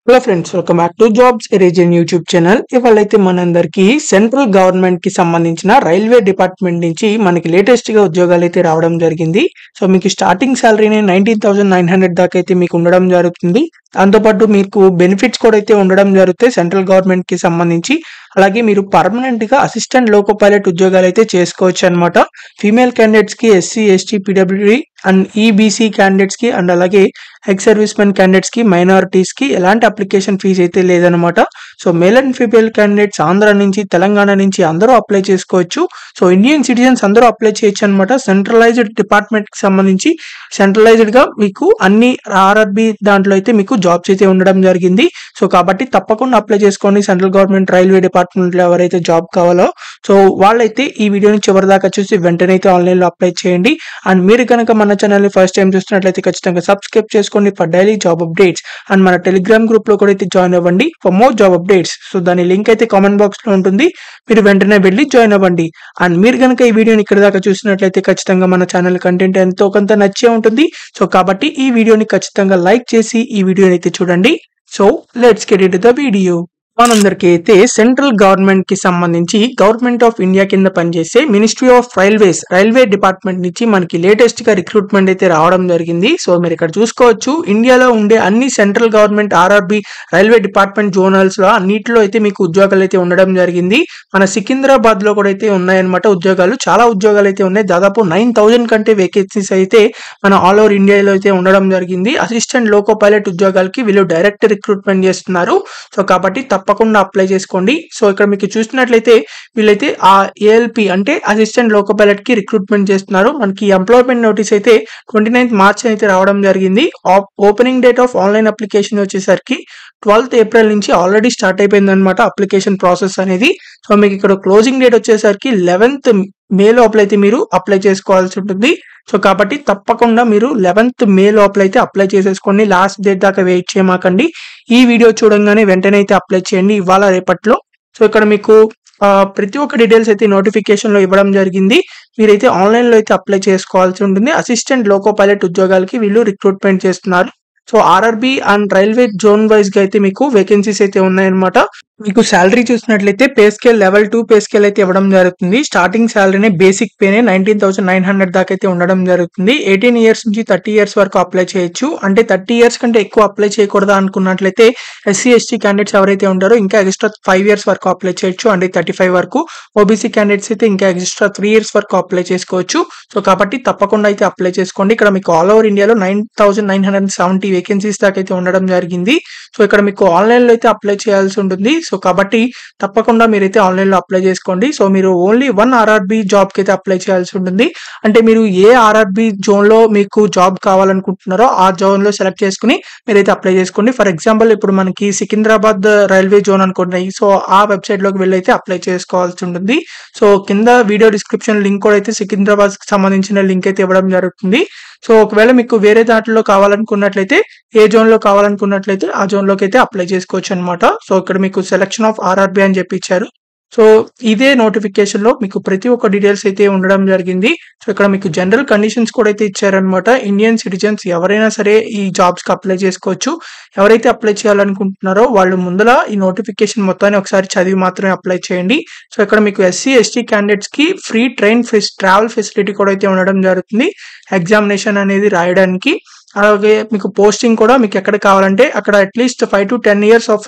Hello friends, welcome back to jobs ఎరేజన్ YouTube channel. ఇవాళైతే మనందరికి సెంట్రల్ గవర్నమెంట్ కి సంబంధించిన రైల్వే డిపార్ట్మెంట్ నుంచి మనకి లేటెస్ట్ గా ఉద్యోగాలు అయితే రావడం జరిగింది. సో మీకు స్టార్టింగ్ సాలరీని 19,900 దాకా అయితే మీకు ఉండడం జరుగుతుంది. దాంతోపాటు మీకు బెనిఫిట్స్ కూడా అయితే ఉండడం జరుగుతాయి సెంట్రల్ గవర్నమెంట్ కి సంబంధించి. అలాగే మీరు పర్మనెంట్ గా అసిస్టెంట్ లోకో పైలట్ ఉద్యోగాలు అయితే చేసుకోవచ్చు అనమాట. ఫీమేల్ క్యాండిడేట్స్ కి, SC ST PWD and EBC candidates కి అండ్ అలాగే ఎక్స్ సర్వీస్ మెన్ క్యాండిడేట్స్ కి, మైనారిటీస్ కి ఎలాంటి అప్లికేషన్ ఫీజు అయితే లేదనమాట. So male and female candidates Andhra నుంచి, తెలంగాణ నుంచి అందరూ అప్లై చేసుకోవచ్చు. సో ఇండియన్ సిటిజన్స్ అందరూ అప్లై చేయొచ్చు అనమాట. సెంట్రలైజ్డ్ డిపార్ట్మెంట్ కి సంబంధించి సెంట్రలైజ్డ్ గా మీకు అన్ని ఆర్ఆర్బి దాంట్లో అయితే మీకు జాబ్స్ అయితే ఉండడం జరిగింది. సో కాబట్టి తప్పకుండా అప్లై చేసుకోండి. సెంట్రల్ గవర్నమెంట్ రైల్వే డిపార్ట్మెంట్ లో ఎవరైతే జాబ్ కావాలో సో వాళ్ళైతే ఈ వీడియోని చివరి దాకా చూసి వెంటనే అయితే ఆన్లైన్ లో అప్లై చేయండి. అండ్ మీరు కనుక మన ఛానల్ ని ఫస్ట్ టైం చూస్తున్నట్లయితే ఖచ్చితంగా సబ్స్క్రైబ్ చేసుకోండి for daily job updates. And మన టెలిగ్రామ్ గ్రూప్ లో కూడా అయితే జాయిన్ అవ్వండి for more job updates. So దాని లింక్ అయితే కామెంట్ బాక్స్ లో ఉంటుంది, మీరు వెంటనే వెళ్ళి జాయిన్ అవ్వండి. అండ్ మీరు కనుక ఈ వీడియోని ఇక్కడ దాకా చూసినట్లయితే ఖచ్చితంగా మన ఛానల్ కంటెంట్ ఎంతో కొంత నచ్చే ఉంటుంది. సో కాబట్టి ఈ వీడియోని ఖచ్చితంగా లైక్ చేసి ఈ వీడియోని అయితే చూడండి. So let's get in to the video. మనందరికీ అయితే సెంట్రల్ గవర్నమెంట్ కి సంబంధించి గవర్నమెంట్ ఆఫ్ ఇండియా కింద పనిచేసే మినిస్ట్రీ ఆఫ్ రైల్వే డిపార్ట్మెంట్ నుంచి మనకి లేటెస్ట్ గా రిక్రూట్మెంట్ అయితే రావడం జరిగింది. సో మీరు ఇక్కడ చూసుకోవచ్చు, ఇండియాలో ఉండే అన్ని central government RRB railway department zonals లో అన్నిటిలో అయితే మీకు ఉద్యోగాలు అయితే ఉండడం జరిగింది. మన సికింద్రాబాద్ లో కూడా అయితే ఉన్నాయన్నమాట ఉద్యోగాలు. చాలా ఉద్యోగాలు అయితే ఉన్నాయి. దాదాపు 9,000 కంటే వేకెన్సీస్ అయితే మన ఆల్ ఓవర్ ఇండియాలో అయితే ఉండడం జరిగింది. అసిస్టెంట్ లోకో పైలట్ ఉద్యోగాలకి వీళ్ళు డైరెక్ట్ రిక్రూట్మెంట్ చేస్తున్నారు. సో కాబట్టి తప్పకుండా అప్లై చేసుకోండి. సో ఇక్కడ మీకు చూసినట్లయితే వీళ్ళైతే ఆ ఏఎల్పి అంటే అసిస్టెంట్ లోకో పైలట్ కి రిక్రూట్మెంట్ చేస్తున్నారు. మనకి ఎంప్లాయ్మెంట్ నోటీస్ అయితే 29th మార్చ్ అయితే రావడం జరిగింది. Opening date of online application వచ్చేసరికి 12th ఏప్రిల్ నుంచి ఆల్రెడీ స్టార్ట్ అయిపోయింది అనమాట అప్లికేషన్ ప్రాసెస్ అనేది. సో మీకు ఇక్కడ క్లోజింగ్ డేట్ వచ్చేసరికి 11th మే లోపల అయితే మీరు అప్లై చేసుకోవాల్సి ఉంటుంది. సో కాబట్టి తప్పకుండా మీరు 11th మే లోపల అయితే అప్లై చేసేసుకోండి. లాస్ట్ డేట్ దాకా వెయిట్ చేయమాకండి. ఈ వీడియో చూడంగానే వెంటనే అయితే అప్లై చేయండి ఇవాళ రేపట్లో. సో ఇక్కడ మీకు ప్రతి ఒక్క డీటెయిల్స్ అయితే నోటిఫికేషన్ లో ఇవ్వడం జరిగింది. మీరైతే ఆన్లైన్ లో అయితే అప్లై చేసుకోవాల్సి ఉంటుంది. అసిస్టెంట్ లోకో పైలట్ ఉద్యోగాలకి వీళ్ళు రిక్రూట్మెంట్ చేస్తున్నారు. So RRB and railway zone wise గా అయితే మీకు వేకెన్సీస్ అయితే ఉన్నాయన్నమాట. మీకు శాలరీ చూసినట్లయితే pay scale level 2 pay scale అయితే ఇవ్వడం జరుగుతుంది. స్టార్టింగ్ శాలరీనే బేసిక్ పేనే 19,900 దాకా అయితే ఉండడం జరుగుతుంది. 18 ఇయర్స్ నుంచి 30 ఇయర్స్ వరకు అప్లై చేయొచ్చు. అంటే 30 ఇయర్స్ కంటే ఎక్కువ అప్లై చేయకూడదా అనుకున్నట్లయితే ఎస్సీ ఎస్టీ క్యాండిడేట్స్ ఎవరైతే ఉంటారో ఇంకా ఎక్స్ట్రా 5 ఇయర్స్ వరకు అప్లై చేయొచ్చు. అంటే 35 వరకు. ఓబీసీ క్యాండిడేట్స్ అయితే ఇంకా ఎక్స్ట్రా 3 ఇయర్స్ వరకు అప్లై చేసుకోవచ్చు. సో కాబట్టి తప్పకుండా అయితే అప్లై చేసుకోండి. ఇక్కడ మీకు ఆల్ ఓవర్ ఇండియాలో 9,970 వేకెన్సీస్ దాకా అయితే ఉండడం జరిగింది. సో ఇక్కడ మీకు ఆన్లైన్ లో అయితే అప్లై చేయాల్సి ఉంటుంది. సో కాబట్టి తప్పకుండా మీరైతే ఆన్లైన్ లో అప్లై చేసుకోండి. సో మీరు ఓన్లీ 1 ఆర్ఆర్బి జాబ్ కి అయితే అప్లై చేయాల్సి ఉంటుంది. అంటే మీరు ఏ ఆర్ఆర్బి జోన్ లో మీకు జాబ్ కావాలనుకుంటున్నారో ఆ జోన్ లో సెలెక్ట్ చేసుకుని మీరైతే అప్లై చేసుకోండి. ఫర్ ఎగ్జాంపుల్ ఇప్పుడు మనకి సికింద్రాబాద్ రైల్వే జోన్ అనుకుంటున్నాయి. సో ఆ వెబ్సైట్ లోకి వెళ్ళి అయితే అప్లై చేసుకోవాల్సి ఉంటుంది. సో కింద వీడియో డిస్క్రిప్షన్ లింక్ కూడా అయితే సికింద్రాబాద్ కి సంబంధించిన లింక్ అయితే ఇవ్వడం జరుగుతుంది. సో ఒకవేళ మీకు వేరే దాంట్లో కావాలనుకున్నట్లయితే, ఏ జోన్ లో కావాలనుకున్నట్లయితే ఆ జోన్ లోకి అయితే అప్లై చేసుకోవచ్చు అనమాట. సో ఇక్కడ మీకు సెలెక్షన్ ఆఫ్ ఆర్ఆర్బి అని చెప్పి ఇచ్చారు. సో ఇదే నోటిఫికేషన్ లో మీకు ప్రతి ఒక్క డీటెయిల్స్ అయితే ఉండడం జరిగింది. సో ఇక్కడ మీకు జనరల్ కండిషన్స్ కూడా అయితే ఇచ్చారనమాట. ఇండియన్ సిటిజన్స్ ఎవరైనా సరే ఈ జాబ్స్ కి అప్లై చేసుకోవచ్చు. ఎవరైతే అప్లై చేయాలనుకుంటున్నారో వాళ్ళు ముందల ఈ నోటిఫికేషన్ మొత్తాన్ని ఒకసారి చదివి మాత్రమే అప్లై చేయండి. సో ఇక్కడ మీకు ఎస్సీ ఎస్టీ క్యాండిడేట్స్ కి ఫ్రీ ట్రావెల్ ఫెసిలిటీ కూడా అయితే ఉండడం జరుగుతుంది ఎగ్జామినేషన్ అనేది రాయడానికి. అలాగే మీకు పోస్టింగ్ కూడా మీకు ఎక్కడ కావాలంటే అక్కడ at least 5 to 10 years of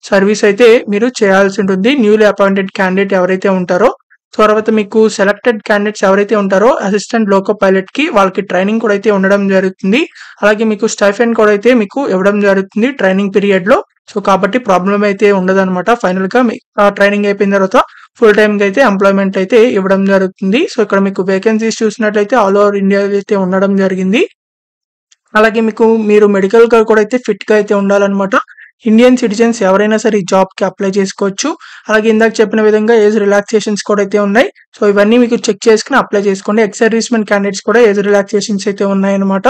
service అయితే మీరు చేయాల్సి ఉంటుంది. న్యూలీ అపాయింటెడ్ క్యాండిడేట్ ఎవరైతే ఉంటారో, తర్వాత మీకు సెలెక్టెడ్ క్యాండిడేట్స్ ఎవరైతే ఉంటారో అసిస్టెంట్ లోకో పైలట్ కి వాళ్ళకి ట్రైనింగ్ కూడా అయితే ఉండడం జరుగుతుంది. అలాగే మీకు స్టైఫెండ్ కూడా అయితే మీకు ఇవ్వడం జరుగుతుంది ట్రైనింగ్ పీరియడ్ లో. సో కాబట్టి ప్రాబ్లం అయితే ఉండదన్నమాట. ఫైనల్ గా ట్రైనింగ్ అయిపోయిన తర్వాత ఫుల్ టైమ్ గా అయితే ఎంప్లాయ్మెంట్ అయితే ఇవ్వడం జరుగుతుంది. సో ఇక్కడ మీకు వేకెన్సీస్ చూసినట్లయితే ఆల్ ఓవర్ ఇండియా అయితే ఉండడం జరిగింది. అలాగే మీరు మెడికల్ గా కూడా అయితే ఫిట్ గా అయితే ఉండాలన్నమాట. ఇండియన్ సిటిజన్స్ ఎవరైనా సరే ఈ జాబ్ కి అప్లై చేసుకోవచ్చు. అలాగే ఇందాక చెప్పిన విధంగా ఏజ్ రిలాక్సేషన్స్ కూడా అయితే ఉన్నాయి. సో ఇవన్నీ మీకు చెక్ చేసుకుని అప్లై చేసుకోండి. ఎక్స్ సర్వీస్ మెన్ క్యాండిడేట్స్ కూడా ఏజ్ రిలాక్సేషన్స్ అయితే ఉన్నాయన్నమాట.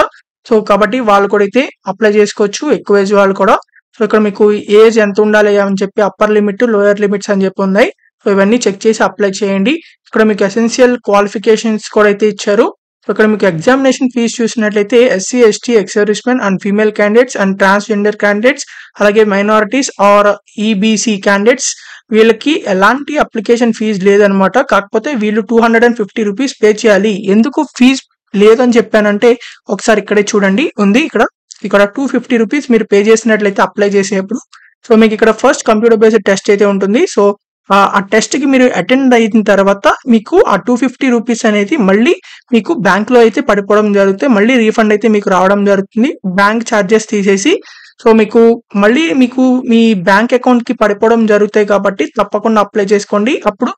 సో కాబట్టి వాళ్ళు కూడా అయితే అప్లై చేసుకోవచ్చు, ఎక్కువ ఏజ్ వాళ్ళు కూడా. సో ఇక్కడ మీకు ఏజ్ ఎంత ఉండాలి అని చెప్పి అప్పర్ లిమిట్, లోయర్ లిమిట్స్ అని చెప్పి ఉన్నాయి. సో ఇవన్నీ చెక్ చేసి అప్లై చేయండి. ఇక్కడ మీకు ఎసెన్షియల్ క్వాలిఫికేషన్స్ కూడా అయితే ఇచ్చారు. సో ఇక్కడ మీకు ఎగ్జామినేషన్ ఫీజు చూసినట్లయితే SC, ST, ex servicemen and female candidates and transgender candidates అలాగే మైనారిటీస్ ఆర్ ఈబీసీ క్యాండిడేట్స్ వీళ్ళకి ఎలాంటి అప్లికేషన్ ఫీజు లేదనమాట. కాకపోతే వీళ్ళు ₹250 పే చేయాలి. ఎందుకు ఫీజు లేదని చెప్పానంటే ఒకసారి ఇక్కడే చూడండి ఉంది ఇక్కడ ₹250 మీరు పే చేసినట్లయితే అప్లై చేసేప్పుడు సో మీకు ఇక్కడ ఫస్ట్ కంప్యూటర్ బేస్డ్ టెస్ట్ అయితే ఉంటుంది. సో ఆ టెస్ట్ కి మీరు అటెండ్ అయిన తర్వాత మీకు ఆ ₹250 అనేది మళ్ళీ మీకు బ్యాంక్ లో అయితే పడిపోవడం జరుగుతుంది. మళ్ళీ రీఫండ్ అయితే మీకు రావడం జరుగుతుంది. బ్యాంక్ ఛార్జెస్ తీసేసి సో మీకు మళ్ళీ మీకు మీ బ్యాంక్ అకౌంట్ కి పడిపోవడం జరుగుతాయి కాబట్టి తప్పకుండా అప్లై చేసుకోండి. అప్పుడు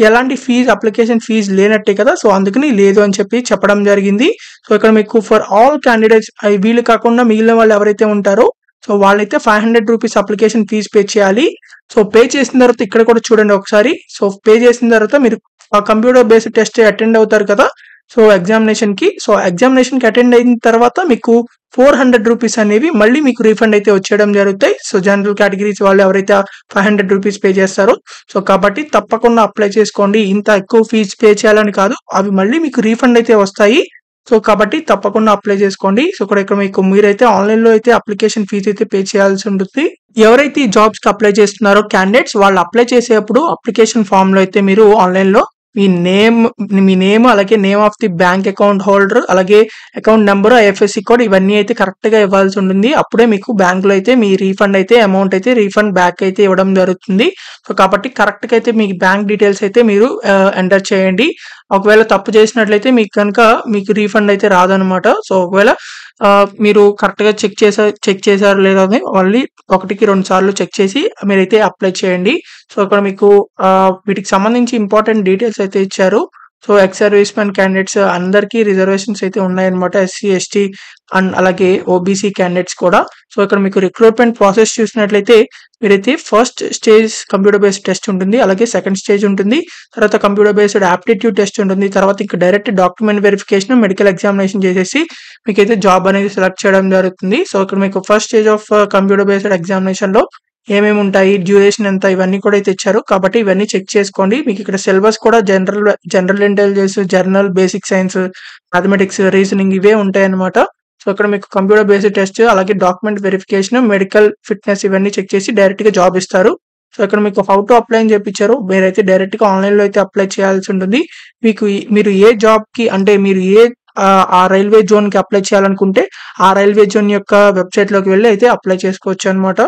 ఎలాంటి ఫీజు అప్లికేషన్ ఫీజు లేనట్టే కదా. సో అందుకని లేదు అని చెప్పి చెప్పడం జరిగింది. సో ఇక్కడ మీకు ఫర్ ఆల్ క్యాండిడేట్స్ వీళ్ళు కాకుండా మిగిలిన వాళ్ళు ఎవరైతే ఉంటారో సో వాళ్ళైతే ₹500 అప్లికేషన్ ఫీజు పే చేయాలి. సో పే చేసిన తర్వాత ఇక్కడ కూడా చూడండి ఒకసారి. సో పే చేసిన తర్వాత మీరు ఆ కంప్యూటర్ బేస్డ్ టెస్ట్ అటెండ్ అవుతారు కదా. సో ఎగ్జామినేషన్ కి అటెండ్ అయిన తర్వాత మీకు ₹400 అనేవి మళ్ళీ మీకు రీఫండ్ అయితే వచ్చేయడం జరుగుతాయి. సో జనరల్ కేటగిరీస్ వాళ్ళు ఎవరైతే ₹500 పే చేస్తారో సో కాబట్టి తప్పకుండా అప్లై చేసుకోండి. ఇంత ఎక్కువ ఫీజు పే చేయాలని కాదు, అవి మళ్ళీ మీకు రీఫండ్ అయితే వస్తాయి. సో కాబట్టి తప్పకుండా అప్లై చేసుకోండి. సో ఇక్కడ మీకు మీరైతే ఆన్లైన్ లో అయితే అప్లికేషన్ ఫీజు అయితే పే చేయాల్సి ఉంటుంది. ఎవరైతే ఈ జాబ్స్ కి అప్లై చేస్తున్నారో క్యాండిడేట్స్ వాళ్ళు అప్లై చేసేటప్పుడు అప్లికేషన్ ఫామ్ లో అయితే మీరు ఆన్లైన్ లో మీ నేమ్ అలాగే name of the bank account holder అలాగే అకౌంట్ నెంబర్ ఐఎఫ్ఎస్సి కోడ్ ఇవన్నీ అయితే కరెక్ట్ గా ఇవ్వాల్సి ఉంటుంది. అప్పుడే మీకు బ్యాంక్ లో అయితే మీ రీఫండ్ అయితే అమౌంట్ అయితే రీఫండ్ బ్యాక్ అయితే ఇవ్వడం జరుగుతుంది. సో కాబట్టి కరెక్ట్ గా అయితే మీ బ్యాంక్ డీటెయిల్స్ అయితే మీరు ఎంటర్ చేయండి. ఒకవేళ తప్పు చేసినట్లయితే మీకు రీఫండ్ అయితే రాదనమాట. సో ఒకవేళ మీరు కరెక్ట్ గా చెక్ చేశారు లేదా అని మళ్ళీ 1-2 సార్లు చెక్ చేసి మీరైతే అప్లై చేయండి. సో ఇక్కడ మీకు వీటికి సంబంధించి ఇంపార్టెంట్ డీటెయిల్స్ అయితే ఇచ్చారు. So ex service men candidates అందరికీ రిజర్వేషన్స్ అయితే ఉన్నాయన్నమాట. ఎస్సీ, ఎస్టీ అండ్ అలాగే ఓబీసీ క్యాండిడేట్స్ కూడా. సో ఇక్కడ మీకు రిక్రూట్మెంట్ ప్రాసెస్ చూసినట్లయితే మీరైతే first stage computer based test ఉంటుంది, అలాగే సెకండ్ స్టేజ్ ఉంటుంది, తర్వాత కంప్యూటర్ బేస్డ్ ఆప్టిట్యూడ్ టెస్ట్ ఉంటుంది, తర్వాత ఇంకా direct document verification medical examination చేసేసి మీకైతే జాబ్ అనేది సెలెక్ట్ చేయడం జరుగుతుంది. సో ఇక్కడ మీకు first stage of computer based examination లో ఏమేమి ఉంటాయి, డ్యూరేషన్ ఎంత, ఇవన్నీ కూడా అయితే ఇచ్చారు. కాబట్టి ఇవన్నీ చెక్ చేసుకోండి. మీకు ఇక్కడ సిలబస్ కూడా general intelligence, general, basic science, mathematics, reasoning ఇవే ఉంటాయి అన్నమాట. సో ఇక్కడ మీకు కంప్యూటర్ బేస్డ్ టెస్ట్ అలాగే డాక్యుమెంట్ వెరిఫికేషన్, మెడికల్ ఫిట్నెస్ ఇవన్నీ చెక్ చేసి డైరెక్ట్ గా జాబ్ ఇస్తారు. సో ఇక్కడ మీకు హౌ టు అప్లై అని చెప్పించారు. మీరైతే డైరెక్ట్ గా ఆన్లైన్ లో అయితే అప్లై చేయాల్సి ఉంటుంది. మీరు ఏ జాబ్ కి అంటే మీరు ఆ రైల్వే జోన్ కి అప్లై చేయాలనుకుంటే ఆ రైల్వే జోన్ యొక్క వెబ్సైట్ లోకి వెళ్ళి అయితే అప్లై చేసుకోవచ్చు అనమాట.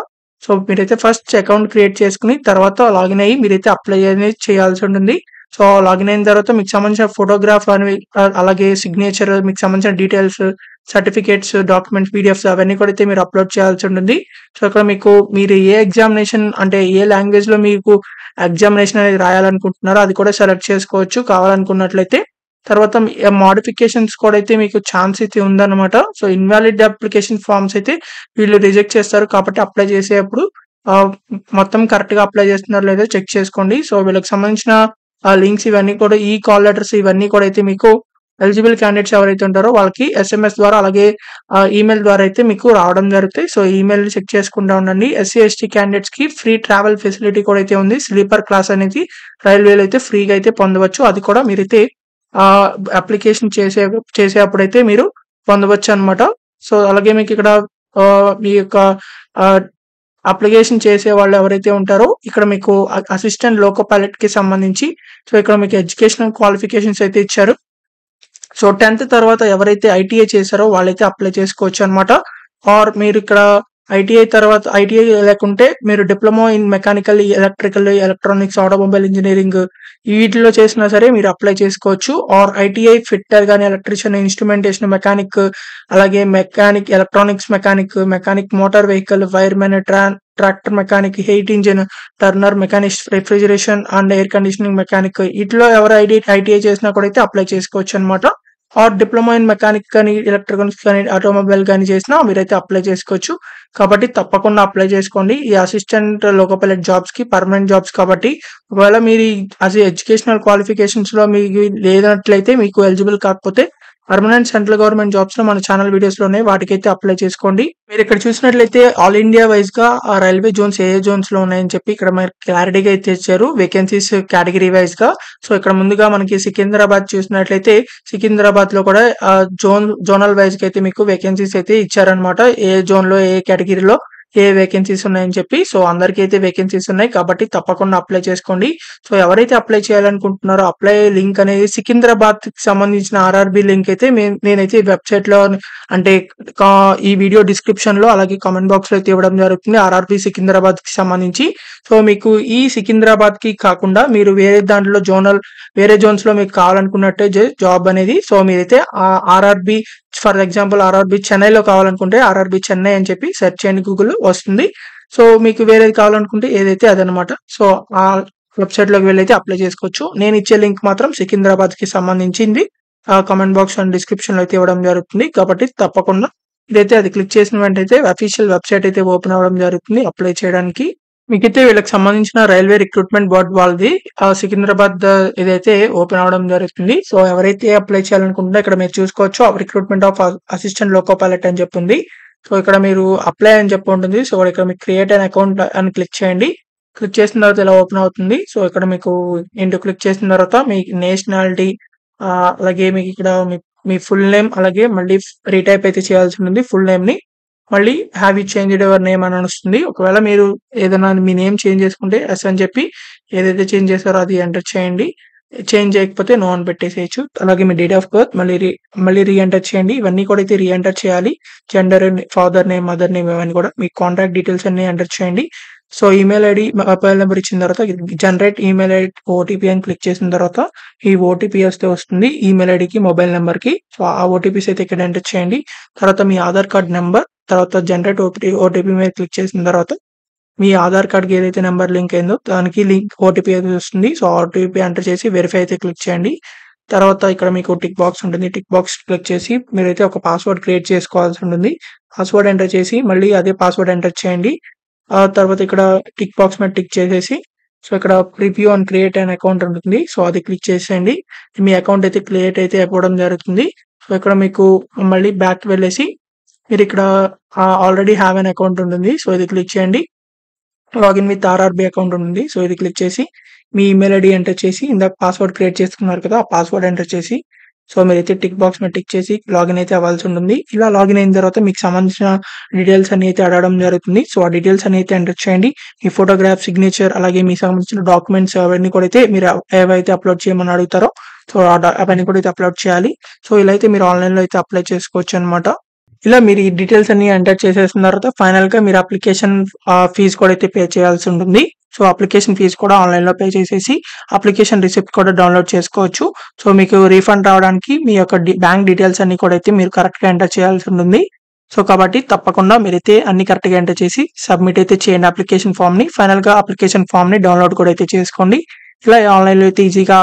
సో మీరైతే ఫస్ట్ అకౌంట్ క్రియేట్ చేసుకుని తర్వాత లాగిన్ అయ్యి మీరైతే అప్లై అనేది చేయాల్సి ఉంటుంది. సో లాగిన్ అయిన తర్వాత మీకు సంబంధించిన ఫోటోగ్రాఫ్ అని అలాగే సిగ్నేచర్, మీకు సంబంధించిన డీటెయిల్స్, సర్టిఫికేట్స్, డాక్యుమెంట్స్, పీడిఎఫ్స్ అవన్నీ కూడా అయితే మీరు అప్లోడ్ చేయాల్సి ఉంటుంది. సో ఇక్కడ మీరు ఏ ఎగ్జామినేషన్ అంటే ఏ లాంగ్వేజ్ లో మీకు ఎగ్జామినేషన్ అనేది రాయాలనుకుంటున్నారో అది కూడా సెలెక్ట్ చేసుకోవచ్చు కావాలనుకున్నట్లయితే. తర్వాత మోడిఫికేషన్స్ కూడా అయితే మీకు ఛాన్స్ అయితే ఉందన్నమాట. సో ఇన్వాలిడ్ అప్లికేషన్ ఫామ్స్ అయితే వీళ్ళు రిజెక్ట్ చేస్తారు. కాబట్టి అప్లై చేసేటప్పుడు మొత్తం కరెక్ట్ గా అప్లై చేస్తున్నారో లేదో చెక్ చేసుకోండి. సో వీళ్ళకి సంబంధించిన లింక్స్ ఇవన్నీ కూడా ఈ కాల్ లెటర్స్ ఇవన్నీ కూడా అయితే మీకు ఎలిజిబుల్ క్యాండిడేట్స్ ఎవరైతే ఉంటారో వాళ్ళకి SMS ద్వారా అలాగే ఈమెయిల్ ద్వారా అయితే మీకు రావడం జరుగుతాయి. సో ఈమెయిల్ చెక్ చేసుకుంటూ ఉండండి. SC ST క్యాండిడేట్స్ కి ఫ్రీ ట్రావెల్ ఫెసిలిటీ కూడా అయితే ఉంది. స్లీపర్ క్లాస్ అనేది రైల్వేలో అయితే ఫ్రీగా అయితే పొందవచ్చు. అది కూడా మీరైతే అప్లికేషన్ చేసేటప్పుడైతే మీరు పొందవచ్చు అనమాట. సో అలాగే మీకు ఇక్కడ మీ యొక్క అప్లికేషన్ చేసే వాళ్ళు ఎవరైతే ఉంటారో ఇక్కడ మీకు అసిస్టెంట్ లోకో పైలట్ కి సంబంధించి సో ఇక్కడ మీకు ఎడ్యుకేషనల్ క్వాలిఫికేషన్స్ అయితే ఇచ్చారు. సో 10th తర్వాత ఎవరైతే ITI చేశారో వాళ్ళైతే అప్లై చేసుకోవచ్చు అనమాట. ఆర్ మీరు ఇక్కడ ఐటీఐ లేకుంటే మీరు diploma in mechanical, electrical, electronics, automobile engineering వీటిలో చేసినా సరే మీరు అప్లై చేసుకోవచ్చు. ఆర్ ITI ఫిట్టర్ కానీ, ఎలక్ట్రీషియన్, ఇన్స్ట్రుమెంటేషన్ మెకానిక్, అలాగే electronics mechanic motor vehicle, wiremen, tractor mechanic, heat engine, turner, machinist, refrigeration and air conditioning mechanic వీటిలో ఎవరు ITI చేసినా కూడా అయితే అప్లై చేసుకోవచ్చు అనమాట. ఆర్ డిప్లొమా ఇన్ మెకానిక్ కానీ, ఎలక్ట్రికల్స్ కానీ, ఆటోమొబైల్ కానీ చేసినా మీరైతే అప్లై చేసుకోవచ్చు. కాబట్టి తప్పకుండా అప్లై చేసుకోండి. ఈ అసిస్టెంట్ లోకో పైలట్ జాబ్స్ కి పర్మనెంట్ జాబ్స్ కాబట్టి ఒకవేళ మీరు ఎడ్యుకేషనల్ క్వాలిఫికేషన్స్ లో మీకు లేనట్లయితే మీకు ఎలిజిబుల్ కాకపోతే పర్మనెంట్ సెంట్రల్ గవర్నమెంట్ జాబ్స్ లో మన ఛానల్ వీడియోస్ లో ఉన్నాయి, వాటికైతే అప్లై చేసుకోండి. మీరు ఇక్కడ చూసినట్లయితే ఆల్ ఇండియా వైజ్ గా ఆ రైల్వే జోన్స్ ఏ జోన్స్ లో ఉన్నాయని చెప్పి ఇక్కడ మనకి క్లారిటీగా అయితే ఇచ్చారు, వేకెన్సీస్ కేటగిరీ వైజ్ గా. సో ఇక్కడ ముందుగా మనకి సికింద్రాబాద్ చూసినట్లయితే సికింద్రాబాద్ లో కూడా జోనల్ వైజ్ కి అయితే మీకు వేకెన్సీస్ అయితే ఇచ్చారనమాట, ఏ జోన్ లో ఏ కేటగిరీలో ఏ వేకెన్సీస్ ఉన్నాయని చెప్పి. సో అందరికీ అయితే వేకెన్సీస్ ఉన్నాయి కాబట్టి తప్పకుండా అప్లై చేసుకోండి. సో ఎవరైతే అప్లై చేయాలనుకుంటున్నారో అప్లై లింక్ అనేది సికింద్రాబాద్ కి సంబంధించిన ఆర్ఆర్బి లింక్ అయితే నేనైతే వెబ్సైట్ లో అంటే ఈ వీడియో డిస్క్రిప్షన్ లో అలాగే కామెంట్ బాక్స్ లో అయితే ఇవ్వడం జరుగుతుంది, ఆర్ఆర్బి సికింద్రాబాద్ కి సంబంధించి. సో మీకు ఈ సికింద్రాబాద్ కి కాకుండా మీరు వేరే దాంట్లో వేరే జోన్స్ లో మీకు కావాలనుకున్నట్టే జాబ్ అనేది, సో మీరైతే ఆర్ఆర్బి ఫర్ ఎగ్జాంపుల్ ఆర్ఆర్బి చెన్నైలో కావాలనుకుంటే ఆర్ఆర్బి చెన్నై అని చెప్పి సెర్చ్ చేయండి, గూగుల్ వస్తుంది. సో మీకు వేరేది కావాలనుకుంటే ఏదైతే అదనమాట. సో ఆ వెబ్సైట్ లోకి వెళ్ళి అయితే అప్లై చేసుకోవచ్చు. నేను ఇచ్చే లింక్ మాత్రం సికింద్రాబాద్ కి సంబంధించింది, కామెంట్ బాక్స్ అండ్ డిస్క్రిప్షన్ లో అయితే ఇవ్వడం జరుగుతుంది కాబట్టి తప్పకుండా ఇదైతే అది క్లిక్ చేసిన వెంటనే అఫీషియల్ వెబ్సైట్ అయితే ఓపెన్ అవ్వడం జరుగుతుంది అప్లై చేయడానికి. మీకైతే వీళ్ళకి సంబంధించిన రైల్వే రిక్రూట్మెంట్ బోర్డ్ వాళ్ళది సికింద్రాబాద్ ఇదైతే ఓపెన్ అవడం జరుగుతుంది. సో ఎవరైతే అప్లై చేయాలనుకుంటున్నా ఇక్కడ మీరు చూసుకోవచ్చు, recruitment of assistant loco pilot అని చెప్పి ఉంది. సో ఇక్కడ మీరు అప్లై అని చెప్పి ఉంటుంది. సో ఇక్కడ మీకు క్రియేట్ అన్ అకౌంట్ అని క్లిక్ చేయండి. క్లిక్ చేసిన తర్వాత ఇలా ఓపెన్ అవుతుంది. సో ఇక్కడ మీకు ఇంటూ క్లిక్ చేసిన తర్వాత మీ నేషనాలిటీ అలాగే మీకు ఇక్కడ మీ ఫుల్ నేమ్ అలాగే మళ్ళీ రీటైప్ అయితే చేయాల్సి ఉంటుంది ఫుల్ నేమ్ ని. మళ్ళీ have you changed your name అని వస్తుంది. ఒకవేళ మీరు ఏదైనా మీ నేమ్ చేంజ్ చేసుకుంటే ఎస్ అని చెప్పి ఏదైతే చేంజ్ చేస్తారో అది ఎంటర్ చేయండి, చేంజ్ చేయకపోతే నో అని పెట్టేసేయచ్చు. అలాగే మీ డేట్ ఆఫ్ బర్త్ మళ్ళీ రీ ఎంటర్ చేయండి. ఇవన్నీ కూడా అయితే రీ ఎంటర్ చేయాలి, gender, father name, mother name, ఇవన్నీ కూడా మీ కాంటాక్ట్ డీటెయిల్స్ అన్ని ఎంటర్ చేయండి. So email ID, mobile number ఇచ్చిన తర్వాత జనరేట్ ఈమెయిల్ ఐడి ఓటీపీ అని క్లిక్ చేసిన తర్వాత ఈ ఓటీపీ వస్తుంది ఈమెయిల్ ఐడికి మొబైల్ నెంబర్ కి. సో ఆ ఓటీపీస్ అయితే ఇక్కడ ఎంటర్ చేయండి. తర్వాత మీ ఆధార్ కార్డ్ నెంబర్, తర్వాత జనరేట్ ఓటీపీ మీద క్లిక్ చేసిన తర్వాత మీ ఆధార్ కార్డ్కి ఏదైతే నెంబర్ లింక్ అయిందో దానికి ఓటీపీ అయితే వస్తుంది. సో ఓటీపీ ఎంటర్ చేసి వెరిఫై అయితే క్లిక్ చేయండి. తర్వాత ఇక్కడ మీకు టిక్ బాక్స్ ఉంటుంది, టిక్ బాక్స్ క్లిక్ చేసి మీరైతే ఒక పాస్వర్డ్ క్రియేట్ చేసుకోవాల్సి ఉంటుంది. పాస్వర్డ్ ఎంటర్ చేసి మళ్ళీ అదే పాస్వర్డ్ ఎంటర్ చేయండి. ఆ తర్వాత ఇక్కడ టిక్ బాక్స్ మీద టిక్ చేసేసి సో ఇక్కడ review and create an account ఉంటుంది. సో అది క్లిక్ చేసేయండి. మీ అకౌంట్ అయితే క్రియేట్ అయితే అయిపోవడం జరుగుతుంది. సో ఇక్కడ మీకు మళ్ళీ బ్యాక్ వెళ్ళేసి మీరు ఇక్కడ ఆల్రెడీ హ్యావ్ అన్ అకౌంట్ ఉంటుంది. సో ఇది క్లిక్ చేయండి. లాగిన్ విత్ ఆర్ఆర్బి అకౌంట్ ఉంటుంది. సో ఇది క్లిక్ చేసి మీ ఈమెయిల్ ఐడి ఎంటర్ చేసి ఇందాక పాస్వర్డ్ క్రియేట్ చేసుకున్నారు కదా, ఆ పాస్వర్డ్ ఎంటర్ చేసి సో మీరైతే టిక్ బాక్స్ మీద టిక్ చేసి లాగిన్ అయితే అవ్వాల్సి ఉంటుంది. ఇలా లాగిన్ అయిన తర్వాత మీకు సంబంధించిన డీటెయిల్స్ అన్ని అయితే అడగడం జరుగుతుంది. సో ఆ డీటెయిల్స్ అన్ని అయితే ఎంటర్ చేయండి. మీ ఫోటోగ్రాఫ్, సిగ్నేచర్ అలాగే మీకు సంబంధించిన డాక్యుమెంట్స్ అవన్నీ కూడా అయితే మీరు ఏవైతే అప్లోడ్ చేయమని అడుగుతారో సో అవన్నీ కూడా అయితే అప్లోడ్ చేయాలి. సో ఇలా అయితే మీరు ఆన్లైన్ లో అయితే అప్లై చేసుకోవచ్చు అనమాట. ఇలా మీరు ఈ డీటెయిల్స్ అన్ని ఎంటర్ చేసేసిన తర్వాత ఫైనల్ గా మీరు అప్లికేషన్ ఫీజు కూడా అయితే పే చేయాల్సి ఉంటుంది. సో అప్లికేషన్ ఫీజు కూడా ఆన్లైన్ లో పే చేసేసి అప్లికేషన్ రిసిప్ట్ కూడా డౌన్లోడ్ చేసుకోవచ్చు. సో మీకు రీఫండ్ రావడానికి మీ యొక్క బ్యాంక్ డీటెయిల్స్ అన్ని కూడా అయితే మీరు కరెక్ట్ గా ఎంటర్ చేయాల్సి ఉంటుంది. సో కాబట్టి తప్పకుండా మీరైతే అన్ని కరెక్ట్ గా ఎంటర్ చేసి సబ్మిట్ అయితే చేయండి అప్లికేషన్ ఫామ్ ని. ఫైనల్ గా అప్లికేషన్ ఫామ్ ని డౌన్లోడ్ కూడా అయితే చేసుకోండి. ఇలా ఆన్లైన్ లో అయితే ఈజీగా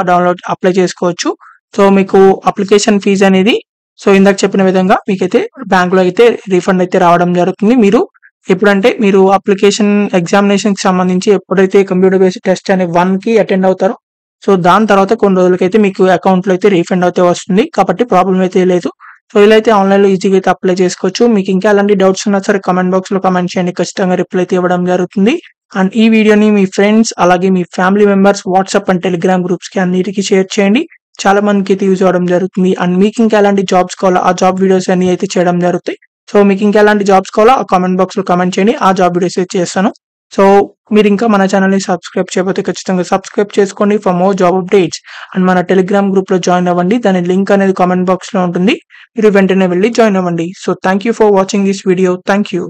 అప్లై చేసుకోవచ్చు. సో మీకు అప్లికేషన్ ఫీజు అనేది సో ఇందాక చెప్పిన విధంగా మీకైతే బ్యాంక్ లో అయితే రీఫండ్ అయితే రావడం జరుగుతుంది. మీరు ఎప్పుడంటే మీరు అప్లికేషన్ ఎగ్జామినేషన్ కి సంబంధించి ఎప్పుడైతే కంప్యూటర్ బేస్డ్ టెస్ట్ అనే 1 కి అటెండ్ అవుతారో సో దాని తర్వాత కొన్ని రోజులకైతే మీకు అకౌంట్ లో అయితే రీఫండ్ అయితే వస్తుంది కాబట్టి ప్రాబ్లం అయితే లేదు. సో ఇలా అయితే ఆన్లైన్ లో ఈజీగా అయితే అప్లై చేసుకోవచ్చు. మీకు ఇంకా ఎలాంటి డౌట్స్ ఉన్నా సరే కామెంట్ బాక్స్ లో కామెంట్ చేయండి, ఖచ్చితంగా రిప్లై అయితే ఇవ్వడం జరుగుతుంది. అండ్ ఈ వీడియోని మీ ఫ్రెండ్స్ అలాగే మీ family members WhatsApp and Telegram groups కి అన్నిటికీ షేర్ చేయండి. చాలా మందికి అయితే యూజ్ అవ్వడం జరుగుతుంది. అండ్ మీకు ఇంకా ఎలాంటి జాబ్స్ కావాలో ఆ జాబ్ వీడియోస్ అన్ని అయితే చేయడం జరుగుతాయి. సో మీకు ఇంకా ఎలాంటి జాబ్స్ కావాలో ఆ కామెంట్ బాక్స్ లో కామెంట్ చేయండి, ఆ జాబ్ వీడియోస్ అయితే చేస్తాను. సో మీరు ఇంకా మన ఛానల్ ని సబ్స్క్రైబ్ చేయకపోతే ఖచ్చితంగా సబ్స్క్రైబ్ చేసుకోండి for more job updates. And మన టెలిగ్రామ్ గ్రూప్ లో జాయిన్ అవ్వండి, దాని లింక్ అనేది కామెంట్ బాక్స్ లో ఉంటుంది, మీరు వెంటనే వెళ్ళి జాయిన్ అవ్వండి. So thank you for watching this video. Thank you.